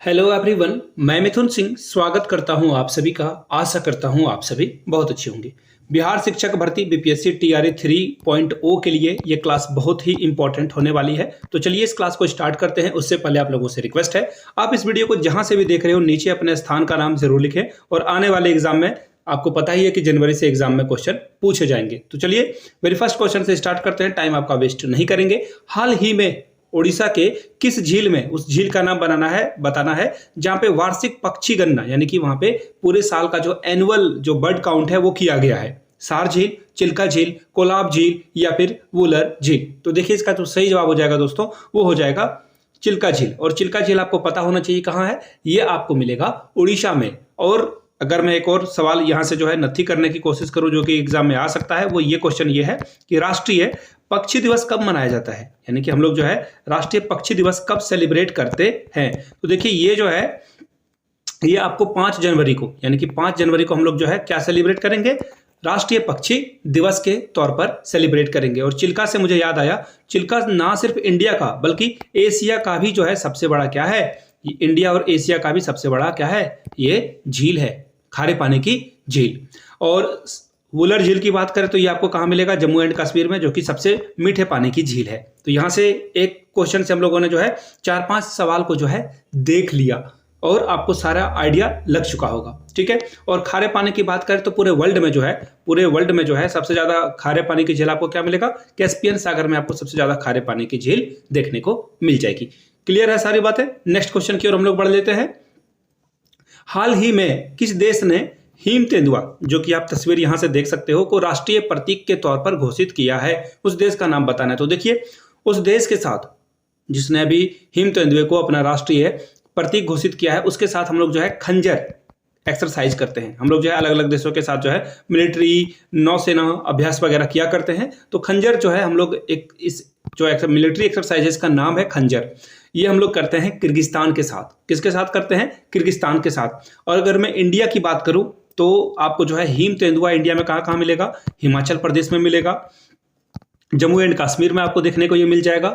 Hello everyone, मैं मिथुन सिंह स्वागत करता हूं आप सभी का। आशा करता हूं आप सभी बहुत अच्छे होंगे। बिहार शिक्षक भर्ती बीपीएससी टीआरई 3.0 के लिए ये क्लास बहुत ही इंपॉर्टेंट होने वाली है। तो चलिए इस क्लास को स्टार्ट करते हैं। उससे पहले आप लोगों से रिक्वेस्ट है, आप इस वीडियो को जहां से भी देख रहे हो नीचे अपने स्थान का नाम जरूर लिखें। और आने वाले एग्जाम में आपको पता ही है कि जनवरी से एग्जाम में क्वेश्चन पूछे जाएंगे। तो चलिए मेरे फर्स्ट क्वेश्चन से स्टार्ट करते हैं, टाइम आपका वेस्ट नहीं करेंगे। हाल ही में ओडिशा के किस झील में, उस झील का नाम बताना है जहां पे वार्षिक पक्षी गणना यानी कि वहां पे पूरे साल का जो एनुअल जो बर्ड काउंट है वो किया गया है। सार झील, चिल्का झील, कोलाब झील या फिर वुलर झील। तो देखिए इसका जो सही जवाब हो जाएगा दोस्तों वो हो जाएगा चिल्का झील। और चिल्का झील आपको पता होना चाहिए कहाँ है, ये आपको मिलेगा उड़ीसा में। और अगर मैं एक और सवाल यहां से जो है नथी करने की कोशिश करूं जो कि एग्जाम में आ सकता है, वो ये क्वेश्चन ये है कि राष्ट्रीय पक्षी दिवस कब मनाया जाता है, यानी कि हम लोग जो है राष्ट्रीय पक्षी दिवस कब सेलिब्रेट करते हैं। तो देखिए ये जो है ये आपको 5 जनवरी को, यानी कि 5 जनवरी को हम लोग जो है क्या सेलिब्रेट करेंगे, राष्ट्रीय पक्षी दिवस के तौर पर सेलिब्रेट करेंगे। और चिल्का से मुझे याद आया, चिल्का ना सिर्फ इंडिया का बल्कि एशिया का भी जो है सबसे बड़ा क्या है, इंडिया और एशिया का भी सबसे बड़ा क्या है, ये झील है, खारे पानी की झील। और वुलर झील की बात करें तो ये आपको कहाँ मिलेगा, जम्मू एंड कश्मीर में, जो कि सबसे मीठे पानी की झील है। तो यहाँ से एक क्वेश्चन से हम लोगों ने जो है 4-5 सवाल को जो है देख लिया और आपको सारा आइडिया लग चुका होगा, ठीक है। और खारे पानी की बात करें तो पूरे वर्ल्ड में जो है सबसे ज्यादा खारे पानी की झील आपको क्या मिलेगा, कैस्पियन सागर में आपको सबसे ज्यादा खारे पानी की झील देखने को मिल जाएगी। क्लियर है सारी बातें। नेक्स्ट क्वेश्चन की ओर हम लोग बढ़ लेते हैं। हाल ही में किस देश ने हिम तेंदुआ, जो कि आप तस्वीर यहां से देख सकते हो, को राष्ट्रीय प्रतीक के तौर पर घोषित किया है, उस देश का नाम बताना है। तो देखिए उस देश के साथ जिसने अभी हिम तेंदुए को अपना राष्ट्रीय प्रतीक घोषित किया है, उसके साथ हम लोग जो है खंजर एक्सरसाइज करते हैं। हम लोग जो है अलग अलग देशों के साथ जो है मिलिट्री, नौसेना अभ्यास वगैरह किया करते हैं। तो खंजर जो है हम लोग एक इस जो मिलिट्री एक्सरसाइज इसका नाम है खंजर, ये हम लोग करते हैं किर्गिस्तान के साथ। किसके साथ करते हैं, किर्गिस्तान के साथ। और अगर मैं इंडिया की बात करूं तो आपको जो है हिम तेंदुआ इंडिया में कहाँ कहाँ मिलेगा, हिमाचल प्रदेश में मिलेगा, जम्मू एंड कश्मीर में आपको देखने को ये मिल जाएगा,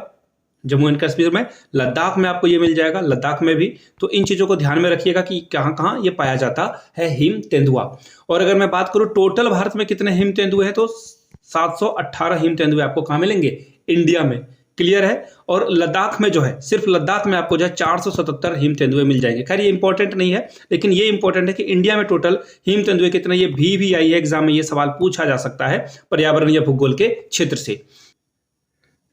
जम्मू एंड कश्मीर में, लद्दाख में आपको ये मिल जाएगा, लद्दाख में भी। तो इन चीज़ों को ध्यान में रखिएगा कि कहाँ कहाँ ये पाया जाता है हिम तेंदुआ। और अगर मैं बात करूँ टोटल भारत में कितने हिम तेंदुए हैं, तो 718 हिम तेंदुए आपको कहाँ मिलेंगे, इंडिया में। क्लियर है। और लद्दाख में जो है, सिर्फ लद्दाख में आपको जो है 477 हिम तेंदुए मिल जाएंगे। खैर ये इंपॉर्टेंट नहीं है, लेकिन ये इंपॉर्टेंट है कि इंडिया में टोटल हिम तेंदुए कितने, ये भी आई है एग्जाम में, ये सवाल पूछा जा सकता है पर्यावरण या भूगोल के क्षेत्र से।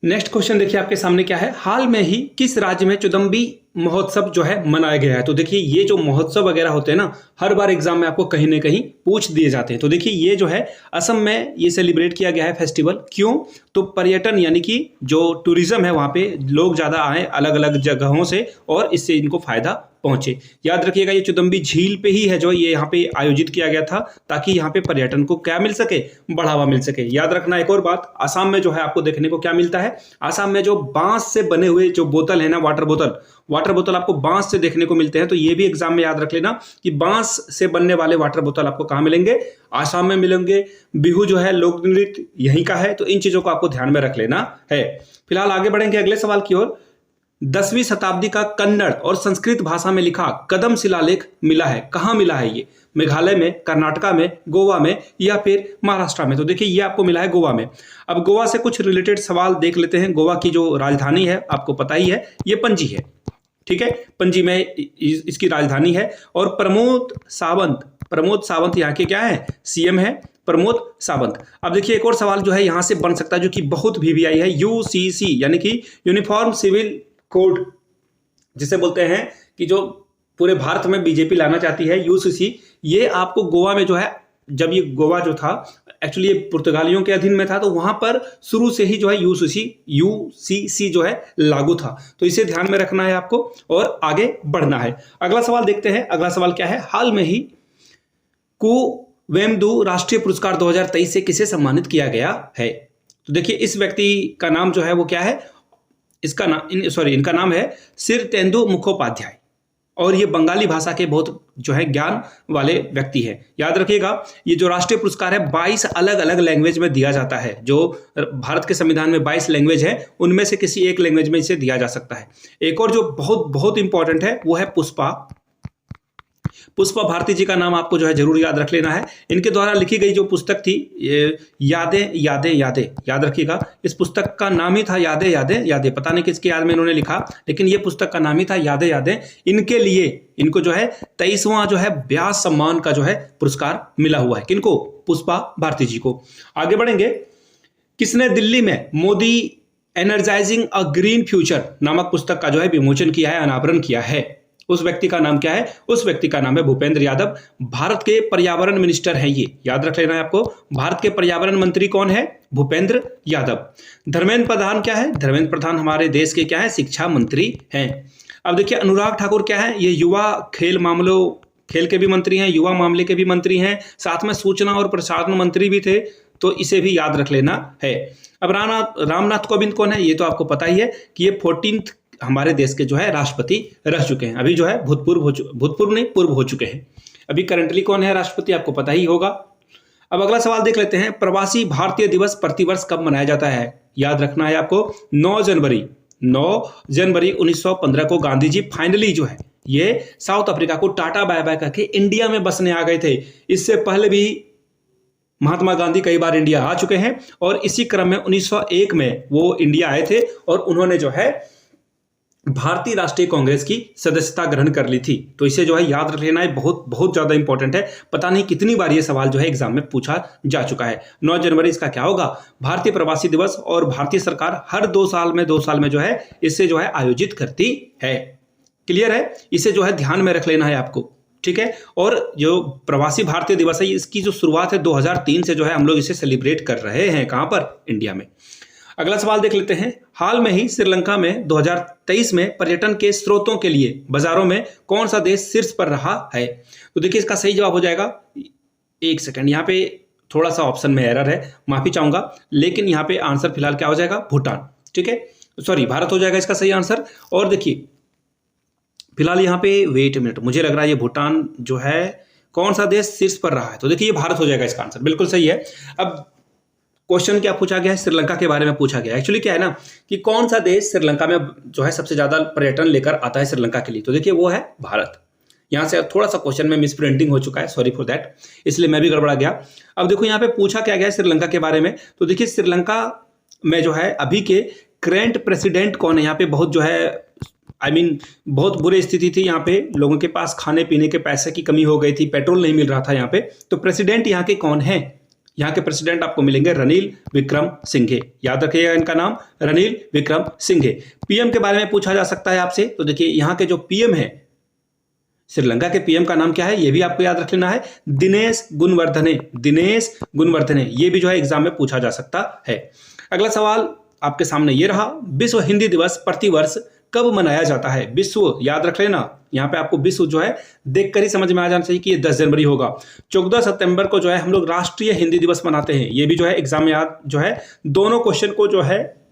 नेक्स्ट क्वेश्चन देखिए आपके सामने क्या है, हाल में ही किस राज्य में चुदम्बी महोत्सव जो है मनाया गया है। तो देखिए ये जो महोत्सव वगैरह होते हैं ना, हर बार एग्जाम में आपको कहीं ना कहीं पूछ दिए जाते हैं। तो देखिए ये जो है असम में ये सेलिब्रेट किया गया है फेस्टिवल। क्यों, तो पर्यटन यानी कि जो टूरिज्म है वहाँ पे लोग ज़्यादा आए अलग अलग जगहों से, और इससे इनको फायदा पहुंचे। याद रखिएगा ये चुदम्बी झील पे ही है जो ये यहाँ पे आयोजित किया गया था, ताकि यहाँ पे पर्यटन को क्या मिल सके, बढ़ावा मिल सके। याद रखना एक और बात, आसाम में जो है आपको देखने को क्या मिलता है, आसाम में जो बांस से बने हुए जो बोतल है ना, वाटर बोतल आपको बांस से देखने को मिलते हैं। तो ये भी एग्जाम में याद रख लेना कि बांस से बनने वाले वाटर बोतल आपको कहाँ मिलेंगे, आसाम में मिलेंगे। बिहू जो है लोक नृत्य यहीं का है। तो इन चीजों को आपको ध्यान में रख लेना है। फिलहाल आगे बढ़ेंगे अगले सवाल की ओर। 10वीं शताब्दी का कन्नड़ और संस्कृत भाषा में लिखा कदम शिलालेख मिला है, कहाँ मिला है ये, मेघालय में, कर्नाटका में, गोवा में या फिर महाराष्ट्र में। तो देखिए ये आपको मिला है गोवा में। अब गोवा से कुछ रिलेटेड सवाल देख लेते हैं। गोवा की जो राजधानी है आपको पता ही है, ये पणजी है, ठीक है, पणजी में इसकी राजधानी है। और प्रमोद सावंत यहाँ के क्या है, सीएम है प्रमोद सावंत। अब देखिए एक और सवाल जो है यहाँ से बन सकता है जो कि बहुत वीवीआई है, यूसीसी यानी कि यूनिफॉर्म सिविल कोड जिसे बोलते हैं, कि जो पूरे भारत में बीजेपी लाना चाहती है, यूसीसी। ये आपको गोवा में जो है, जब ये गोवा जो था एक्चुअली ये पुर्तगालियों के अधीन में था, तो वहां पर शुरू से ही जो है यूसीसी जो है लागू था। तो इसे ध्यान में रखना है आपको और आगे बढ़ना है। अगला सवाल देखते हैं। अगला सवाल क्या है, हाल में ही कुवेम्दु राष्ट्रीय पुरस्कार 2023 से किसे सम्मानित किया गया है। तो देखिए इस व्यक्ति का नाम जो है वो क्या है, इनका नाम है सिरतेंदु मुखोपाध्याय। और ये बंगाली भाषा के बहुत जो है ज्ञान वाले व्यक्ति है। याद रखिएगा, ये जो राष्ट्रीय पुरस्कार है 22 अलग अलग लैंग्वेज में दिया जाता है। जो भारत के संविधान में 22 लैंग्वेज है, उनमें से किसी एक लैंग्वेज में इसे दिया जा सकता है। एक और जो बहुत बहुत इंपॉर्टेंट है वो है पुष्पा भारती जी का नाम आपको जो है जरूर याद रख लेना है। इनके द्वारा लिखी गई जो पुस्तक थी यादें यादें यादें, याद रखिएगा, इस पुस्तक का नाम ही था यादें यादें यादें। पता नहीं किसके याद में इन्होंने लिखा, लेकिन ये पुस्तक का नाम ही था यादें यादें। इनके लिए इनको जो है 23वां जो है व्यास सम्मान का जो है पुरस्कार मिला हुआ है। किनको? पुष्पा भारती जी को। आगे बढ़ेंगे। किसने दिल्ली में मोदी एनर्जाइजिंग अ ग्रीन फ्यूचर नामक पुस्तक का जो है विमोचन किया है, अनावरण किया है? उस व्यक्ति का नाम क्या है? उस व्यक्ति का नाम है भूपेंद्र यादव। भारत के पर्यावरण मिनिस्टर हैं ये, याद रख लेना है आपको। भारत के पर्यावरण मंत्री कौन है? भूपेंद्र यादव। धर्मेंद्र प्रधान क्या है? धर्मेंद्र प्रधान हमारे देश के क्या है? शिक्षा मंत्री हैं। अब देखिए अनुराग ठाकुर क्या है? ये युवा खेल के भी मंत्री हैं, युवा मामले के भी मंत्री हैं, साथ में सूचना और प्रसारण मंत्री भी थे, तो इसे भी याद रख लेना है। अब रामनाथ कोविंद कौन है? ये तो आपको पता ही है कि ये 14th हमारे देश के जो है राष्ट्रपति रह चुके हैं। अभी जो है पूर्व हो चुके हैं। अभी करंटली कौन है राष्ट्रपति, आपको पता ही होगा। अब अगला सवाल देख लेते हैं। प्रवासी भारतीय दिवस प्रतिवर्ष कब मनाया जाता है? याद रखना है आपको 9 जनवरी 1915 को गांधी जी फाइनली जो है ये साउथ अफ्रीका को टाटा बाय बाय करके इंडिया में बसने आ गए थे। इससे पहले भी महात्मा गांधी कई बार इंडिया आ चुके हैं और इसी क्रम में 1901 में वो इंडिया आए थे और उन्होंने जो है भारतीय राष्ट्रीय कांग्रेस की सदस्यता ग्रहण कर ली थी। तो इसे जो है याद रख लेना है, बहुत बहुत ज्यादा इंपॉर्टेंट है। पता नहीं कितनी बार ये सवाल जो है एग्जाम में पूछा जा चुका है। 9 जनवरी इसका क्या होगा? भारतीय प्रवासी दिवस, और भारतीय सरकार हर 2 साल में जो है इसे जो है आयोजित करती है। क्लियर है? इसे जो है ध्यान में रख लेना है आपको, ठीक है। और जो प्रवासी भारतीय दिवस है इसकी जो शुरुआत है 2003 से जो है हम लोग इसे सेलिब्रेट कर रहे हैं। कहां पर? इंडिया में। अगला सवाल देख लेते हैं। हाल में ही श्रीलंका में 2023 में पर्यटन के स्रोतों के लिए बाजारों में कौन सा देश शीर्ष पर रहा है? तो देखिए इसका सही जवाब हो जाएगा, एक सेकंड, यहाँ पे थोड़ा सा ऑप्शन में एरर है, माफी चाहूंगा, लेकिन यहाँ पे आंसर फिलहाल क्या हो जाएगा? भूटान, ठीक है, सॉरी भारत हो जाएगा इसका सही आंसर। और देखिए फिलहाल यहाँ पे वेट मिनट, मुझे लग रहा है ये भूटान जो है कौन सा देश शीर्ष पर रहा है, तो देखिए ये भारत हो जाएगा इसका आंसर, बिल्कुल सही है। अब क्वेश्चन क्या पूछा गया है? श्रीलंका के बारे में पूछा गया। एक्चुअली क्या है ना कि कौन सा देश श्रीलंका में जो है सबसे ज्यादा पर्यटन लेकर आता है श्रीलंका के लिए, तो देखिए वो है भारत। यहां से थोड़ा सा क्वेश्चन में मिस प्रिंटिंग हो चुका है, सॉरी फॉर दैट, इसलिए मैं भी गड़बड़ा गया। अब देखो यहाँ पे पूछा क्या गया है श्रीलंका के बारे में, तो देखिए श्रीलंका में जो है अभी के करेंट प्रेसिडेंट कौन है? यहाँ पे बहुत जो है बहुत बुरी स्थिति थी, यहाँ पे लोगों के पास खाने पीने के पैसे की कमी हो गई थी, पेट्रोल नहीं मिल रहा था यहाँ पे, तो प्रेसिडेंट यहाँ के कौन है? यहाँ के प्रेसिडेंट आपको मिलेंगे रनिल विक्रमसिंघे, याद रखिएगा इनका नाम रनिल विक्रमसिंघे। पीएम के बारे में पूछा जा सकता है आपसे, तो देखिए यहाँ के जो पीएम है श्रीलंका के पीएम का नाम क्या है ये भी आपको याद रख लेना है, दिनेश गुणवर्धने। ये भी जो है एग्जाम में पूछा जा सकता है। अगला सवाल आपके सामने ये रहा, विश्व हिंदी दिवस प्रतिवर्ष कब मनाया जाता है? विश्व याद रख लेना, यहाँ पे आपको विश्व जो है देखकर ही समझ में आ जाना चाहिए कि ये 10 जनवरी होगा। 14 सितंबर को जो है हम लोग राष्ट्रीय हिंदी दिवस मनाते हैं, ये भी जो है एग्जाम में याद जो है दोनों क्वेश्चन को जो है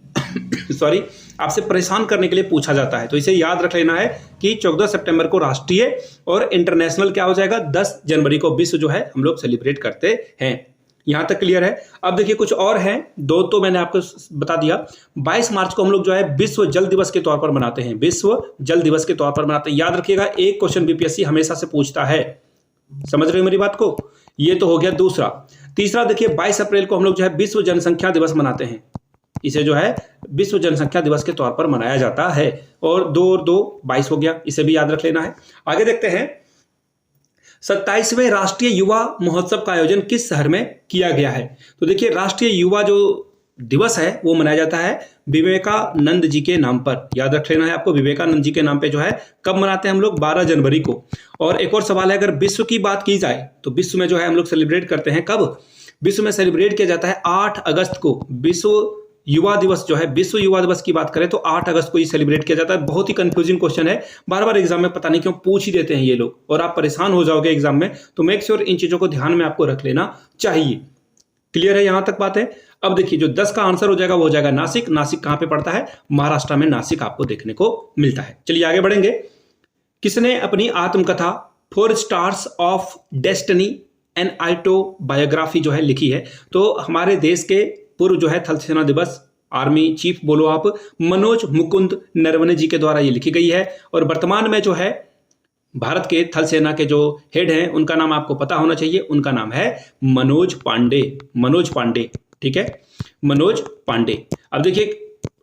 सॉरी आपसे परेशान करने के लिए पूछा जाता है, तो इसे याद रख लेना है कि 14 सितंबर को राष्ट्रीय और इंटरनेशनल क्या हो जाएगा? 10 जनवरी को विश्व जो है हम लोग सेलिब्रेट करते हैं। यहां तक क्लियर है? अब देखिए कुछ और है, दो तो मैंने आपको बता दिया। 22 मार्च को हम लोग जो है विश्व जल दिवस के तौर पर मनाते हैं, विश्व जल दिवस के तौर पर मनाते हैं। याद रखिएगा एक क्वेश्चन बीपीएससी हमेशा से पूछता है, समझ रहे हो मेरी बात को? ये तो हो गया दूसरा। तीसरा देखिए 22 अप्रैल को हम लोग जो है विश्व जनसंख्या दिवस मनाते हैं, इसे जो है विश्व जनसंख्या दिवस के तौर पर मनाया जाता है। और 2 और 2 22 हो गया, इसे भी याद रख लेना है। आगे देखते हैं 27वें राष्ट्रीय युवा महोत्सव का आयोजन किस शहर में किया गया है? तो देखिए राष्ट्रीय युवा जो दिवस है वो मनाया जाता है विवेकानंद जी के नाम पर, याद रख लेना है आपको, विवेकानंद जी के नाम पे जो है कब मनाते हैं हम लोग? 12 जनवरी को। और एक और सवाल है, अगर विश्व की बात की जाए तो विश्व में जो है हम लोग सेलिब्रेट करते हैं कब? विश्व में सेलिब्रेट किया जाता है 8 अगस्त को। विश्व युवा दिवस जो है, विश्व युवा दिवस की बात करें तो 8 अगस्त को ही सेलिब्रेट किया जाता है। बहुत ही कंफ्यूजिंग क्वेश्चन है, बार बार एग्जाम में पता नहीं क्यों पूछ ही देते हैं ये लोग और आप परेशान हो जाओगे एग्जाम में, तो मेक श्योर इन चीजों को ध्यान में आपको रख लेना चाहिए। क्लियर है यहां तक बात है? अब देखिए जो 10 का आंसर हो जाएगा वो हो जाएगा नासिक। नासिक कहां पे पड़ता है? महाराष्ट्र में नासिक आपको देखने को मिलता है। चलिए आगे बढ़ेंगे। किसने अपनी आत्मकथा 4 stars of destiny an autobiography जो है लिखी है? तो हमारे देश के पूर्व जो है थल सेना दिवस आर्मी चीफ बोलो आप, मनोज मुकुंद नरवणे जी के द्वारा ये लिखी गई है। और वर्तमान में जो है भारत के थल सेना के जो हेड हैं उनका नाम आपको पता होना चाहिए, उनका नाम है मनोज पांडे। मनोज पांडे, ठीक है, मनोज पांडे। अब देखिए,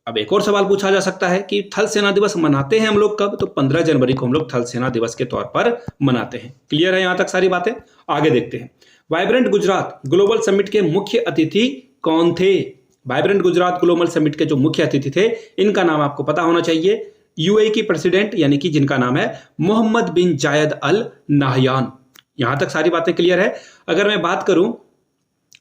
अब एक और सवाल पूछा जा सकता है कि थल सेना दिवस मनाते हैं हम लोग कब? तो 15 जनवरी को हम लोग थल सेना दिवस के तौर पर मनाते हैं। क्लियर है यहां तक सारी बातें? आगे देखते हैं। वाइब्रेंट गुजरात ग्लोबल समिट के मुख्य अतिथि कौन थे? वाइब्रेंट गुजरात ग्लोबल समिट के जो मुख्य अतिथि थे, इनका नाम आपको पता होना चाहिए। यूएई की प्रेसिडेंट यानी कि जिनका नाम है मोहम्मद बिन जायद अल नाहयान। यहां तक सारी बातें क्लियर है। अगर मैं बात करूं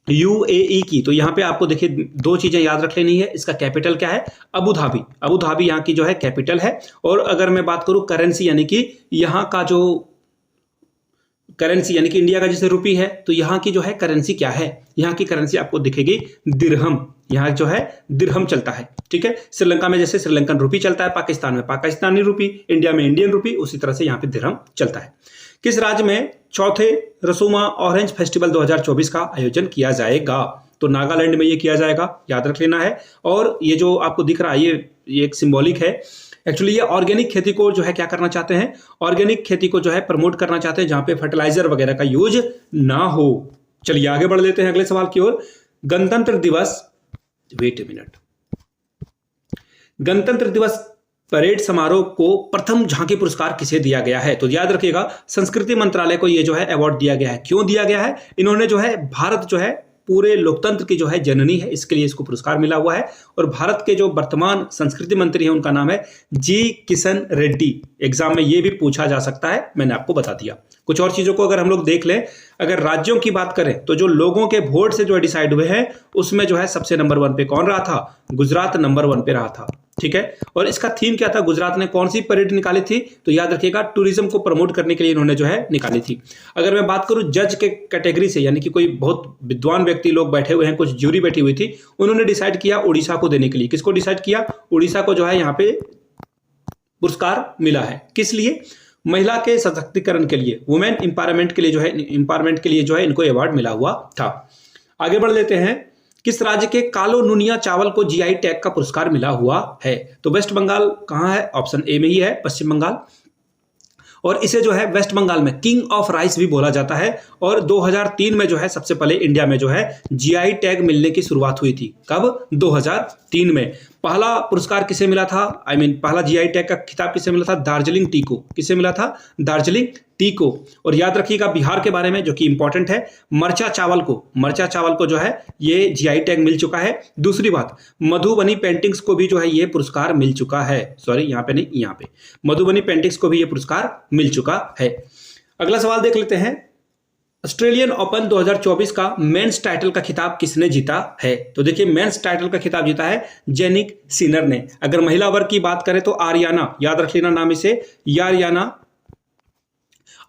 यूएई की, तो यहां पे आपको देखिए 2 चीजें याद रख लेनी है। इसका कैपिटल क्या है? Abu Dhabi. अबू धाबी यहां की जो है कैपिटल है। और अगर मैं बात करूं करेंसी यानी कि यहां का जो करेंसी यानी कि इंडिया का जैसे रुपी है, तो यहाँ की जो है करेंसी क्या है? यहाँ की करेंसी आपको दिखेगी दिरहम। यहाँ जो है दिरहम चलता है, ठीक है। श्रीलंका में जैसे श्रीलंकन रुपी चलता है, पाकिस्तान में पाकिस्तानी रुपी, इंडिया में इंडियन रुपी, उसी तरह से यहाँ पे दिरहम चलता है। किस राज्य में चौथे रसूमा ऑरेंज फेस्टिवल 2024 का आयोजन किया जाएगा? तो नागालैंड में ये किया जाएगा, याद रख लेना है। और ये जो आपको दिख रहा है ये एक सिंबॉलिक है। एक्चुअली ये ऑर्गेनिक खेती को जो है क्या करना चाहते हैं? ऑर्गेनिक खेती को जो है प्रमोट करना चाहते हैं, जहां पे फर्टिलाइजर वगैरह का यूज ना हो। चलिए आगे बढ़ लेते हैं अगले सवाल की ओर। गणतंत्र दिवस, वेट ए मिनट, गणतंत्र दिवस परेड समारोह को प्रथम झांकी पुरस्कार किसे दिया गया है? तो याद रखिएगा संस्कृति मंत्रालय को ये जो है अवार्ड दिया गया है। क्यों दिया गया है? इन्होंने जो है भारत जो है पूरे लोकतंत्र की जो है जननी है, इसके लिए इसको पुरस्कार मिला हुआ है। और भारत के जो वर्तमान संस्कृति मंत्री हैं उनका नाम है जी किशन रेड्डी। एग्जाम में ये भी पूछा जा सकता है, मैंने आपको बता दिया। कुछ और चीजों को अगर हम लोग देख लें, अगर राज्यों की बात करें तो जो लोगों के वोट से जो डिसाइड हुए हैं उसमें जो है सबसे नंबर 1 पे कौन रहा था? गुजरात नंबर 1 पे रहा था, ठीक है। और इसका थीम क्या था? गुजरात ने कौन सी परेड निकाली थी? तो याद रखिएगा टूरिज्म को प्रमोट करने के लिए इन्होंने जो है निकाली थी। अगर मैं बात करूं जज के कैटेगरी से, यानी कि कोई बहुत विद्वान व्यक्ति लोग बैठे हुए हैं, कुछ ज्यूरी बैठी हुई थी, उन्होंने डिसाइड किया उड़ीसा को देने के लिए। किसको डिसाइड किया? उड़ीसा को जो है यहाँ पे पुरस्कार मिला है। किस लिए? महिला के सशक्तिकरण के लिए, वुमेन एम्पावरमेंट के लिए जो है इनको अवार्ड मिला हुआ था। आगे बढ़ लेते हैं। किस राज्य के कालो नुनिया चावल को जीआई टैग का पुरस्कार मिला हुआ है? तो वेस्ट बंगाल कहां है? ऑप्शन ए में ही है, पश्चिम बंगाल। और इसे जो है वेस्ट बंगाल में किंग ऑफ राइस भी बोला जाता है। और 2003 में जो है सबसे पहले इंडिया में जो है जीआई टैग मिलने की शुरुआत हुई थी। कब? 2003 में। पहला पुरस्कार किसे मिला था? पहला जीआई टैग का खिताब किसे मिला था? दार्जिलिंग टी को। किसे मिला था? दार्जिलिंग टी को। और याद रखिएगा बिहार के बारे में जो कि इंपॉर्टेंट है, मरचा चावल को जो है ये जीआई टैग मिल चुका है। दूसरी बात, मधुबनी पेंटिंग्स को भी जो है ये पुरस्कार मिल चुका है। सॉरी, यहाँ पे नहीं, यहाँ पे मधुबनी पेंटिंग्स को भी ये पुरस्कार मिल चुका है। अगला सवाल देख लेते हैं। ऑस्ट्रेलियन ओपन 2024 का मेंस टाइटल का खिताब किसने जीता है? तो देखिए मेंस टाइटल का खिताब जीता है जेनिक सिनर ने। अगर महिला वर्ग की बात करें तो आर्याना, याद रख लेना नाम इसे,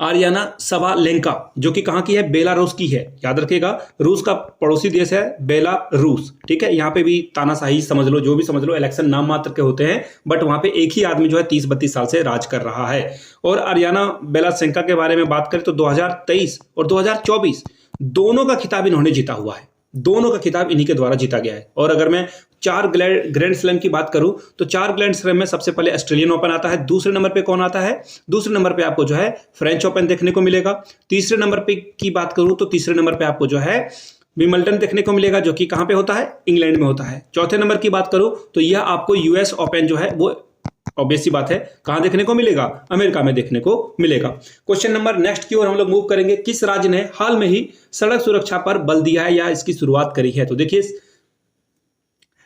आर्याना सवालेंका, जो कि कहां की है? बेलारूस की है। याद रखिएगा रूस का पड़ोसी देश है बेलारूस, ठीक है। यहां पे भी तानाशाही समझ लो, जो भी समझ लो, इलेक्शन नाम मात्र के होते हैं, बट वहां पे एक ही आदमी जो है 30-32 साल से राज कर रहा है। और आर्याना बेलासेंका के बारे में बात करें तो 2023 और 2024 दोनों का खिताब इन्होंने जीता हुआ है। दोनों का खिताब इन्हीं के द्वारा जीता गया है। और अगर मैं 4 ग्रैंड स्लैम की बात करूं तो 4 ग्रैंड स्लैम में सबसे पहले ऑस्ट्रेलियन ओपन आता है। दूसरे नंबर पे कौन आता है? दूसरे नंबर पे आपको जो है फ्रेंच ओपन देखने को मिलेगा। तीसरे नंबर पे की बात करूं तो तीसरे नंबर पे आपको जो है विंबलडन देखने को मिलेगा, जो कि कहां पे होता है? इंग्लैंड में होता है। चौथे नंबर की बात करूं तो यह आपको यूएस ओपन जो है वो ऑब्वियस सी बात है कहां देखने को मिलेगा? अमेरिका में देखने को मिलेगा। क्वेश्चन नंबर नेक्स्ट की ओर हम लोग मूव करेंगे। किस राज्य ने हाल में ही सड़क सुरक्षा पर बल दिया है या इसकी शुरुआत करी है? तो देखिए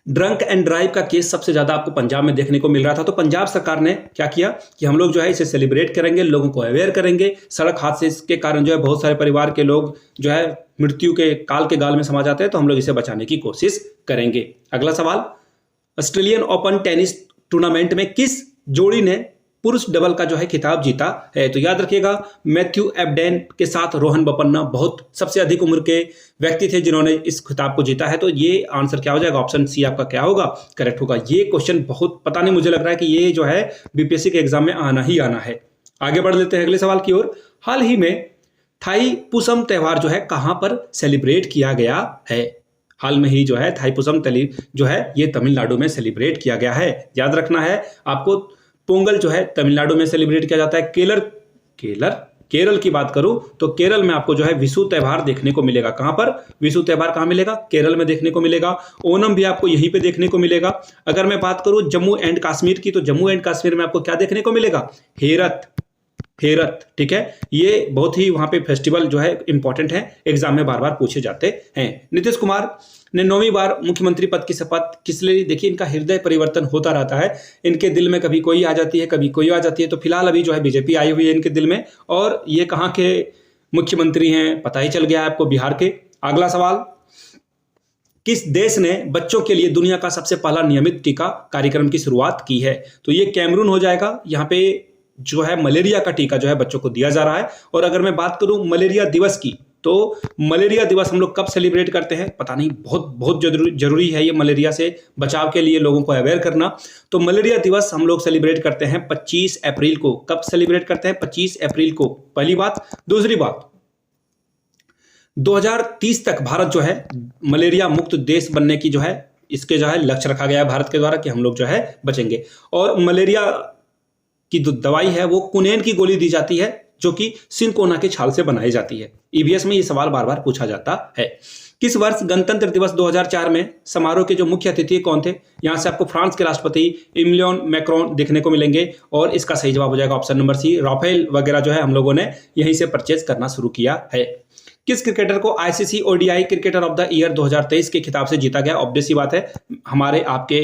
ड्रंक एंड ड्राइव का केस सबसे ज्यादा आपको पंजाब में देखने को मिल रहा था। तो पंजाब सरकार ने क्या किया कि हम लोग जो है इसे सेलिब्रेट करेंगे, लोगों को अवेयर करेंगे। सड़क हादसे के कारण जो है बहुत सारे परिवार के लोग जो है मृत्यु के काल के गाल में समा जाते हैं, तो हम लोग इसे बचाने की कोशिश करेंगे। अगला सवाल, ऑस्ट्रेलियन ओपन टेनिस टूर्नामेंट में किस जोड़ी ने पुरुष डबल का जो है खिताब जीता है? तो याद रखिएगा मैथ्यू एबडेन के साथ रोहन बोपन्ना बहुत सबसे अधिक उम्र के व्यक्ति थे जिन्होंने इस खिताब को जीता है। तो ये आंसर क्या हो जाएगा? ऑप्शन सी आपका क्या होगा? करेक्ट होगा। ये क्वेश्चन बहुत पता नहीं, मुझे लग रहा है कि ये जो है बीपीएससी के एग्जाम में आना ही आना है। आगे बढ़ लेते हैं अगले सवाल की ओर। हाल ही में थाई पुसम त्योहार जो है कहां पर सेलिब्रेट किया गया है? हाल में ही जो है थाईपुसम जो है ये तमिलनाडु में सेलिब्रेट किया गया है। याद रखना है आपको, पोंगल जो है तमिलनाडु में सेलिब्रेट किया जाता है। केरल की बात करूं तो केरल में आपको जो है विशु त्योहार देखने को मिलेगा। कहां पर विशु त्योहार कहां मिलेगा? केरल में देखने को मिलेगा। ओनम भी आपको यहीं पे देखने को मिलेगा। अगर मैं बात करूं जम्मू एंड कश्मीर की, तो जम्मू एंड कश्मीर में आपको क्या देखने को मिलेगा? हेरत, ठीक है। ये बहुत ही वहां पे फेस्टिवल जो है इंपॉर्टेंट है, एग्जाम में बार बार पूछे जाते हैं। नीतीश कुमार ने 9वीं बार मुख्यमंत्री पद की शपथ किस लिए? देखिए इनका हृदय परिवर्तन होता रहता है, इनके दिल में कभी कोई आ जाती है, कभी कोई आ जाती है। तो फिलहाल अभी जो है बीजेपी आई हुई है इनके दिल में, और ये कहाँ के मुख्यमंत्री हैं पता ही चल गया है आपको, बिहार के। अगला सवाल, किस देश ने बच्चों के लिए दुनिया का सबसे पहला नियमित टीका कार्यक्रम की शुरुआत की है? तो ये कैमरून हो जाएगा। यहाँ पे जो है मलेरिया का टीका जो है बच्चों को दिया जा रहा है। और अगर मैं बात करूं मलेरिया दिवस की, तो मलेरिया दिवस हम लोग कब सेलिब्रेट करते हैं पता नहीं, बहुत जरूरी है ये मलेरिया से बचाव के लिए लोगों को अवेयर करना। तो मलेरिया दिवस हम लोग सेलिब्रेट करते हैं 25 अप्रैल को। कब सेलिब्रेट करते हैं? 25 अप्रैल को, पहली बात। दूसरी बात, 2030 तक भारत जो है मलेरिया मुक्त देश बनने की जो है इसके जो है लक्ष्य रखा गया है भारत के द्वारा, कि हम लोग जो है बचेंगे। और मलेरिया की जो दवाई है वो कुनेन की गोली दी जाती है, जो कि सिनकोना के छाल से बनाई जाती है। ईवीएस में ये सवाल बार बार पूछा जाता है। किस वर्ष गणतंत्र दिवस 2004 में समारोह के जो मुख्य अतिथि कौन थे? यहां से आपको फ्रांस के राष्ट्रपति इमैनुअल मैक्रोन देखने को मिलेंगे, और इसका सही जवाब हो जाएगा ऑप्शन नंबर सी, राफेल वगैरह जो है हम लोगों ने यहीं से परचेज करना शुरू किया है। किस क्रिकेटर को ICC ODI cricketer of the year 2023 के खिताब से जीता गया? ऑब्वियस सी बात है, हमारे आपके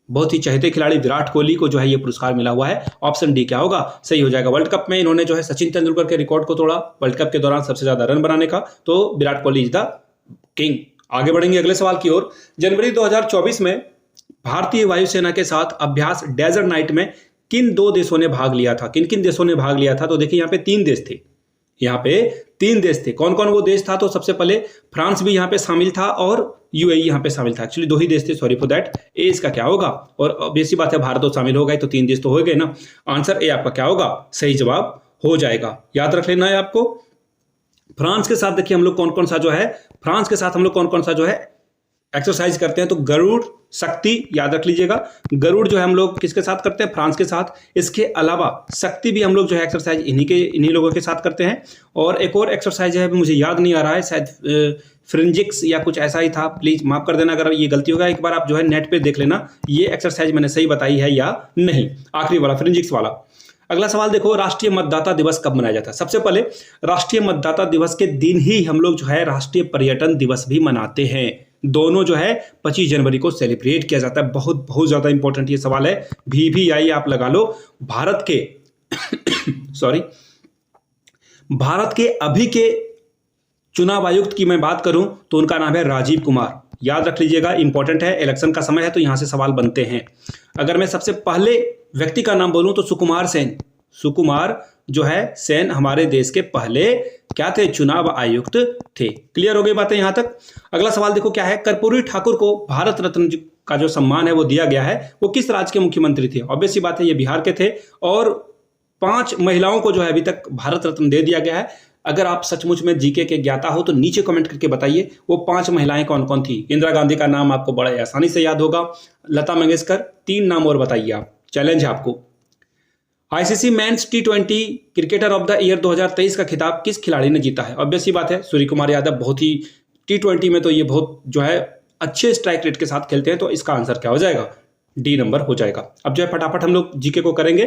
बहुत ही चहेते खिलाड़ी विराट कोहली को जो है ये पुरस्कार मिला हुआ है। ऑप्शन डी क्या होगा? सही हो जाएगा। वर्ल्ड कप में इन्होंने जो है सचिन तेंदुलकर के रिकॉर्ड को तोड़ा वर्ल्ड कप के दौरान सबसे ज्यादा रन बनाने का, तो Virat Kohli is the king. आगे बढ़ेंगे अगले सवाल की ओर। जनवरी 2024 में भारतीय वायुसेना के साथ अभ्यास डेजर्ट नाइट में किन 2 देशों ने भाग लिया था? किन किन देशों ने भाग लिया था? तो देखिए यहाँ पे 3 देश थे। यहाँ पे 3 देश थे। कौन कौन वो देश था? तो सबसे पहले फ्रांस भी यहाँ पे शामिल था और यूएई यहाँ पे शामिल था। एक्चुअली 2 ही देश थे, सॉरी फॉर दैट। ए इसका क्या होगा? और बेसिक बात है, भारत तो शामिल होगा ही, तो 3 देश तो हो गए ना। आंसर ए आपका क्या होगा? सही जवाब हो जाएगा। याद रख लेना है आपको। फ्रांस के साथ देखिए हम लोग कौन कौन सा जो है, फ्रांस के साथ हम लोग कौन कौन सा जो है एक्सरसाइज करते हैं, तो गरुड़ शक्ति याद रख लीजिएगा। गरुड़ जो है हम लोग किसके साथ करते हैं? फ्रांस के साथ। इसके अलावा शक्ति भी हम लोग जो है एक्सरसाइज इन्हीं लोगों के साथ करते हैं। और एक और एक्सरसाइज है, मुझे याद नहीं आ रहा है, शायद फ्रिंजिक्स या कुछ ऐसा ही था, प्लीज माफ कर देना अगर ये गलती होगा। एक बार आप जो है नेट पे देख लेना ये एक्सरसाइज मैंने सही बताई है या नहीं। आखिरी वाला फ्रिंजिक्स वाला। अगला सवाल देखो, राष्ट्रीय मतदाता दिवस कब मनाया जाता है? सबसे पहले राष्ट्रीय मतदाता दिवस के दिन ही हम लोग जो है राष्ट्रीय पर्यटन दिवस भी मनाते हैं। दोनों जो है 25 जनवरी को सेलिब्रेट किया जाता है। बहुत बहुत ज्यादा इंपॉर्टेंट ये सवाल है, VVI आप लगा लो। भारत के सॉरी भारत के अभी के चुनाव आयुक्त की मैं बात करूं तो उनका नाम है राजीव कुमार। याद रख लीजिएगा, इंपॉर्टेंट है, इलेक्शन का समय है तो यहां से सवाल बनते हैं। अगर मैं सबसे पहले व्यक्ति का नाम बोलूं तो सुकुमार सेन। सुकुमार जो है सेन हमारे देश के पहले क्या थे? चुनाव आयुक्त थे। क्लियर हो गई बातें यहां तक। अगला सवाल देखो क्या है, कर्पूरी ठाकुर को भारत रत्न का जो सम्मान है वो दिया गया है, वो किस राज्य के मुख्यमंत्री थे? ऑब्वियस सी बात है, ये बिहार के थे। और 5 महिलाओं को जो है अभी तक भारत रत्न दे दिया गया है। अगर आप सचमुच में जीके के ज्ञाता हो तो नीचे कमेंट करके बताइए वो 5 महिलाएं कौन कौन थी। इंदिरा गांधी का नाम आपको बड़ा आसानी से याद होगा, लता मंगेशकर, 3 नाम और बताइए आप, चैलेंज है आपको। ICC men's T20 cricketer of the year 2023 का खिताब किस खिलाड़ी ने जीता है? ऑब्वियस सी बात है, सूर्य कुमार यादव। बहुत ही T20 में तो ये बहुत जो है अच्छे स्ट्राइक रेट के साथ खेलते हैं, तो इसका आंसर क्या हो जाएगा? डी नंबर हो जाएगा। अब जो है फटाफट हम लोग जीके को करेंगे।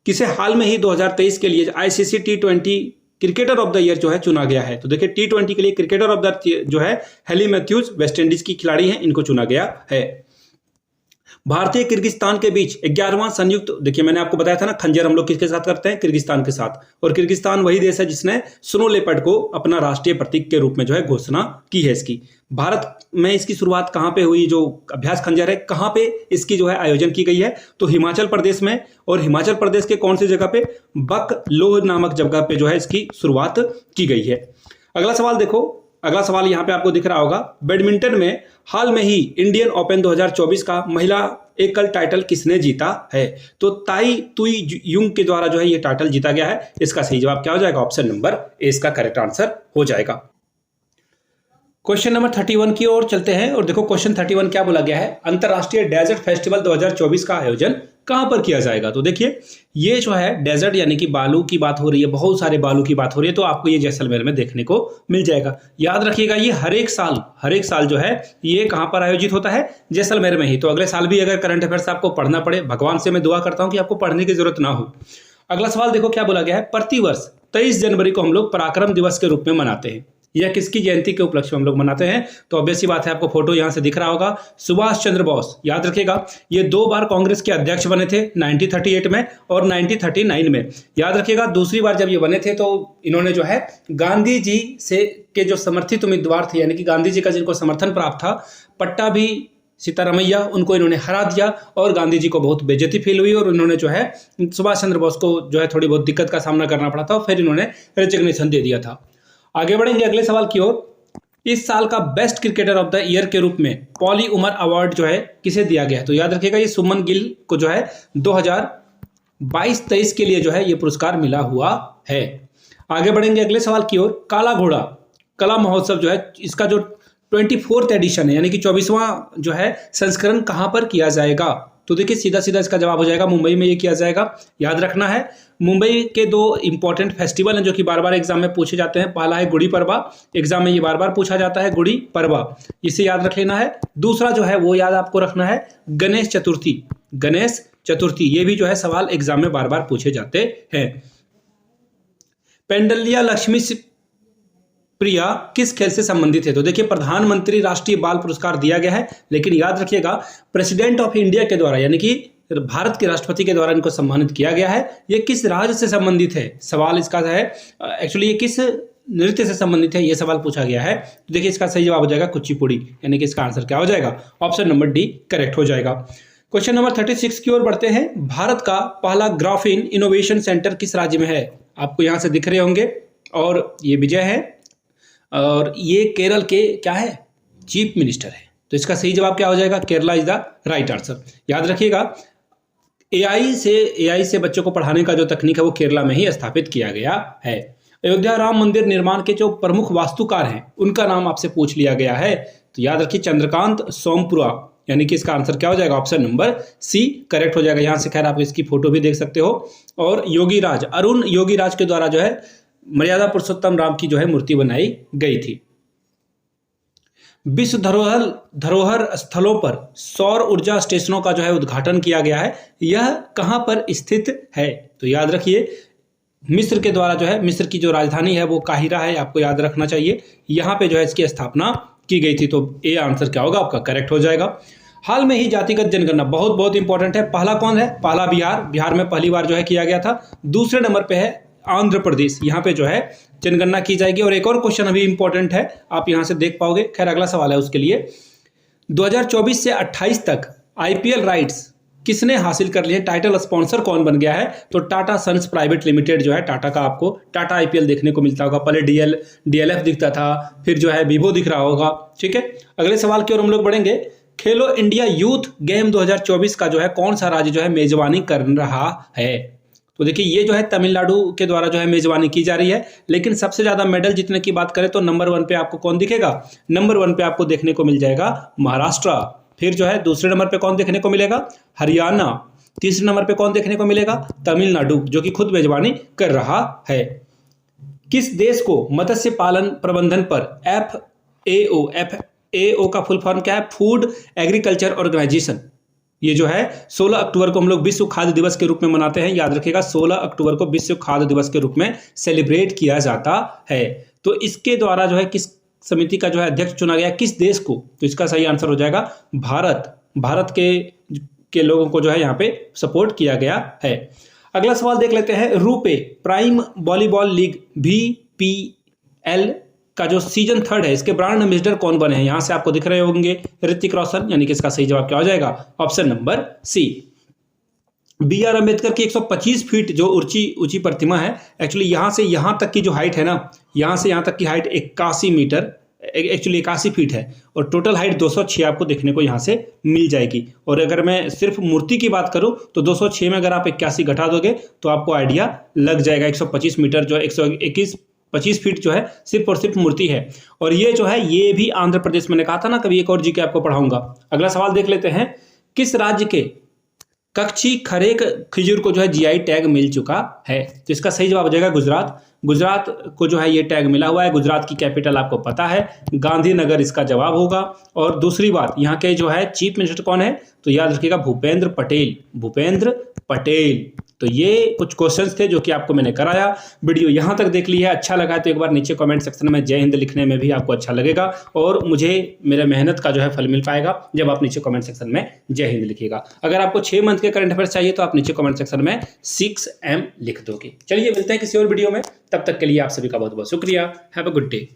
किसे हाल में ही 2023 के लिए ICC T20 cricketer of the year जो है चुना गया है? तो देखिए T20 के लिए क्रिकेटर ऑफ द जो है हेली मैथ्यूज, वेस्ट इंडीज की खिलाड़ी हैं, इनको चुना गया है। भारतीय किर्गिस्तान के बीच 11वां संयुक्त, देखिए मैंने आपको बताया था ना, खंजर हम लोग किसके साथ करते हैं? किर्गिस्तान के साथ। और किर्गिस्तान वही देश है जिसने स्नो लेपर्ड को अपना राष्ट्रीय प्रतीक के रूप में जो है घोषणा की है इसकी। भारत में इसकी शुरुआत कहां पे हुई? जो अभ्यास खंजर है कहां पे इसकी जो है आयोजन की गई है? तो हिमाचल प्रदेश में। और हिमाचल प्रदेश के कौन सी जगह पे? बकलोह नामक जगह पे जो है इसकी शुरुआत की गई है। अगला सवाल देखो, अगला सवाल यहां पे आपको दिख रहा होगा। बैडमिंटन में हाल में ही इंडियन ओपन 2024 का महिला एकल टाइटल किसने जीता है? तो ताई तुई युंग के द्वारा जो है ये टाइटल जीता गया है। इसका सही जवाब क्या हो जाएगा? ऑप्शन नंबर ए इसका करेक्ट आंसर हो जाएगा। क्वेश्चन नंबर 31 की ओर चलते हैं और देखो क्वेश्चन 31 क्या बोला गया है, अंतरराष्ट्रीय डेजर्ट फेस्टिवल 2024 का आयोजन कहां पर किया जाएगा? तो देखिए ये जो है डेजर्ट यानी कि बालू की बात हो रही है, बहुत सारे बालू की बात हो रही है, तो आपको ये जैसलमेर में देखने को मिल जाएगा। याद रखिएगा ये हर एक साल जो है ये कहां पर आयोजित होता है? जैसलमेर में ही। तो अगले साल भी अगर करंट अफेयर्स आपको पढ़ना पड़े, भगवान से मैं दुआ करता हूं कि आपको पढ़ने की जरूरत ना हो। अगला सवाल देखो क्या बोला गया है, प्रतिवर्ष 23 जनवरी को हम लोग पराक्रम दिवस के रूप में मनाते हैं। यह किसकी जयंती के उपलक्ष्य में हम लोग मनाते हैं? तो ऑब्वियस सी बात है, आपको फोटो यहां से दिख रहा होगा, सुभाष चंद्र बोस। याद रखिएगा ये 2 बार कांग्रेस के अध्यक्ष बने थे, 1938 में और 1939 में। याद रखिएगा दूसरी बार जब ये बने थे तो इन्होंने जो है गांधी जी से के जो समर्थित उम्मीदवार थे, यानी कि गांधी जी का जिनको समर्थन प्राप्त था, पट्टाभी सीतारामैया, उनको इन्होंने हरा दिया और गांधी जी को बहुत बेइज्जती फील हुई और उन्होंने जो है सुभाष चंद्र बोस को जो है थोड़ी बहुत दिक्कत का सामना करना पड़ा था और फिर इन्होंने रेजिग्नेशन दे दिया था। आगे बढ़ेंगे अगले सवाल की ओर। इस साल का best cricketer of the year के रूप में पॉली उमर अवार्ड जो है किसे दिया गया है? तो याद रखिएगा ये सुमन गिल को जो है 2022-23 के लिए जो है ये पुरस्कार मिला हुआ है। आगे बढ़ेंगे अगले सवाल की ओर। काला घोड़ा कला महोत्सव जो है इसका जो 24th एडिशन है यानी कि 24वां जो है संस्करण कहां पर किया जाएगा? तो देखिए सीधा सीधा इसका जवाब हो जाएगा मुंबई में ये किया जाएगा। याद रखना है मुंबई के 2 इंपॉर्टेंट फेस्टिवल हैं जो कि बार बार एग्जाम में पूछे जाते हैं। पहला है गुड़ी पड़वा, एग्जाम में ये बार बार पूछा जाता है गुड़ी पड़वा, इसे याद रख लेना है। दूसरा जो है वो याद आपको रखना है गणेश चतुर्थी, गणेश चतुर्थी, ये भी जो है सवाल एग्जाम में बार बार पूछे जाते हैं। पेंडलिया लक्ष्मी प्रिया किस खेल से संबंधित है? तो देखिए प्रधानमंत्री राष्ट्रीय बाल पुरस्कार दिया गया है, लेकिन याद रखिएगा प्रेसिडेंट ऑफ इंडिया के द्वारा यानी कि भारत के राष्ट्रपति के द्वारा इनको सम्मानित किया गया है। ये किस राज्य से संबंधित है? सवाल इसका है एक्चुअली ये किस नृत्य से संबंधित है, ये सवाल पूछा गया है। तो देखिए इसका सही जवाब हो जाएगा कुचिपुड़ी, यानी कि इसका आंसर क्या हो जाएगा? ऑप्शन नंबर डी करेक्ट हो जाएगा। क्वेश्चन नंबर 36 की ओर बढ़ते हैं। भारत का पहला ग्राफीन इनोवेशन सेंटर किस राज्य में है? आपको यहां से दिख रहे होंगे और ये विजय है और ये केरल के क्या है? चीफ मिनिस्टर है। तो इसका सही जवाब क्या हो जाएगा? Kerala is the right answer. याद रखिएगा एआई से बच्चों को पढ़ाने का जो तकनीक है वो केरला में ही स्थापित किया गया है। अयोध्या राम मंदिर निर्माण के जो प्रमुख वास्तुकार हैं उनका नाम आपसे पूछ लिया गया है। तो याद रखिए चंद्रकांत सोमपुरा, यानी कि इसका आंसर क्या हो जाएगा? ऑप्शन नंबर सी करेक्ट हो जाएगा। यहां से खैर आप इसकी फोटो भी देख सकते हो। और योगीराज, अरुण योगीराज के द्वारा जो है मर्यादा पुरुषोत्तम राम की जो है मूर्ति बनाई गई थी। विश्व धरोहर स्थलों पर सौर ऊर्जा स्टेशनों का जो है उद्घाटन किया गया है, यह कहां पर स्थित है? तो याद रखिए मिस्र के द्वारा जो है, मिस्र की जो राजधानी है वो काहिरा है, आपको याद रखना चाहिए। यहां पे जो है इसकी स्थापना की गई थी। तो ए आंसर क्या होगा आपका? करेक्ट हो जाएगा। हाल में ही जातिगत जनगणना बहुत बहुत इंपॉर्टेंट है। पहला कौन है? पहला बिहार में पहली बार जो है किया गया था। दूसरे नंबर पे है आंध्र प्रदेश, यहाँ पे जो है जनगणना की जाएगी। और एक और क्वेश्चन अभी इंपॉर्टेंट है, आप यहाँ से देख पाओगे। खैर अगला सवाल है उसके लिए, 2024 से 28 तक आईपीएल राइट्स किसने हासिल कर लिए? टाइटल स्पॉन्सर कौन बन गया है? तो टाटा सन्स प्राइवेट लिमिटेड जो है, टाटा का आपको टाटा आईपीएल देखने को मिलता होगा। पहले डीएलएफ दिखता था, फिर जो है वीवो दिख रहा होगा। ठीक है, अगले सवाल की ओर हम लोग बढ़ेंगे। खेलो इंडिया यूथ गेम 2024 का जो है कौन सा राज्य जो है मेजबानी कर रहा है? तो देखिए ये जो है तमिलनाडु के द्वारा जो है मेजबानी की जा रही है। लेकिन सबसे ज्यादा मेडल जीतने की बात करें तो नंबर 1 पे आपको कौन दिखेगा? नंबर 1 पे आपको देखने को मिल जाएगा महाराष्ट्र। फिर जो है दूसरे नंबर पे कौन देखने को मिलेगा? हरियाणा। तीसरे नंबर पे कौन देखने को मिलेगा? तमिलनाडु, जो कि खुद मेजबानी कर रहा है। किस देश को मत्स्य पालन प्रबंधन पर FAO का फुल फॉर्म क्या है? फूड एग्रीकल्चर ऑर्गेनाइजेशन, ये जो है 16 अक्टूबर को हम लोग विश्व खाद्य दिवस के रूप में मनाते हैं। याद रखिएगा 16 अक्टूबर को विश्व खाद्य दिवस के रूप में सेलिब्रेट किया जाता है। तो इसके द्वारा जो है किस समिति का जो है अध्यक्ष चुना गया, किस देश को? तो इसका सही आंसर हो जाएगा भारत के लोगों को जो है यहाँ पे सपोर्ट किया गया है। अगला सवाल देख लेते हैं। रूपे प्राइम वॉलीबॉल लीग VPL का जो सीजन 3 है, इसके ब्रांड एम्बेसडर कौन बने हैं? यहां से आपको दिख रहे होंगे ऋतिक रोशन, यानी कि इसका सही जवाब क्या हो जाएगा? Option number C. BR Ambedkar की 125 फीट जो ऊंची प्रतिमा है, एक्चुअली यहां से यहां तक की जो हाइट है ना, यहां से यहां तक की हाइट 81 मीटर एक्चुअली 81 फीट है और टोटल हाइट 206 आपको देखने को यहाँ से मिल जाएगी। और अगर मैं सिर्फ मूर्ति की बात करूँ तो 206 में अगर आप 81 घटा दोगे तो आपको आइडिया लग जाएगा। 125 मीटर जो है 125 फीट जो है सिर्फ और सिर्फ मूर्ति है। और ये जो है ये भी आंध्र प्रदेश, मैंने कहा था ना कभी एक और जीके आपको पढ़ाऊंगा। अगला सवाल देख लेते हैं, किस राज्य के कच्ची खरेक खजूर को जो है जीआई टैग मिल चुका है? तो इसका सही जवाब हो जाएगा गुजरात। गुजरात को जो है ये टैग मिला हुआ है। गुजरात की कैपिटल आपको पता है, गांधीनगर इसका जवाब होगा। और दूसरी बात, यहाँ के जो है चीफ मिनिस्टर कौन है? तो याद रखिएगा भूपेंद्र पटेल, भूपेंद्र पटेल। तो ये कुछ क्वेश्चंस थे जो कि आपको मैंने कराया। वीडियो यहाँ तक देख ली है, अच्छा लगा है तो एक बार नीचे कमेंट सेक्शन में जय हिंद लिखने में भी आपको अच्छा लगेगा और मुझे मेरे मेहनत का जो है फल मिल पाएगा जब आप नीचे कमेंट सेक्शन में जय हिंद लिखिएगा। अगर आपको 6 मंथ के करंट अफेयर्स चाहिए तो आप नीचे कमेंट सेक्शन में 6M लिख दोगे। चलिए मिलते हैं किसी और वीडियो में, तब तक के लिए आप सभी का बहुत बहुत शुक्रिया। Have a good day.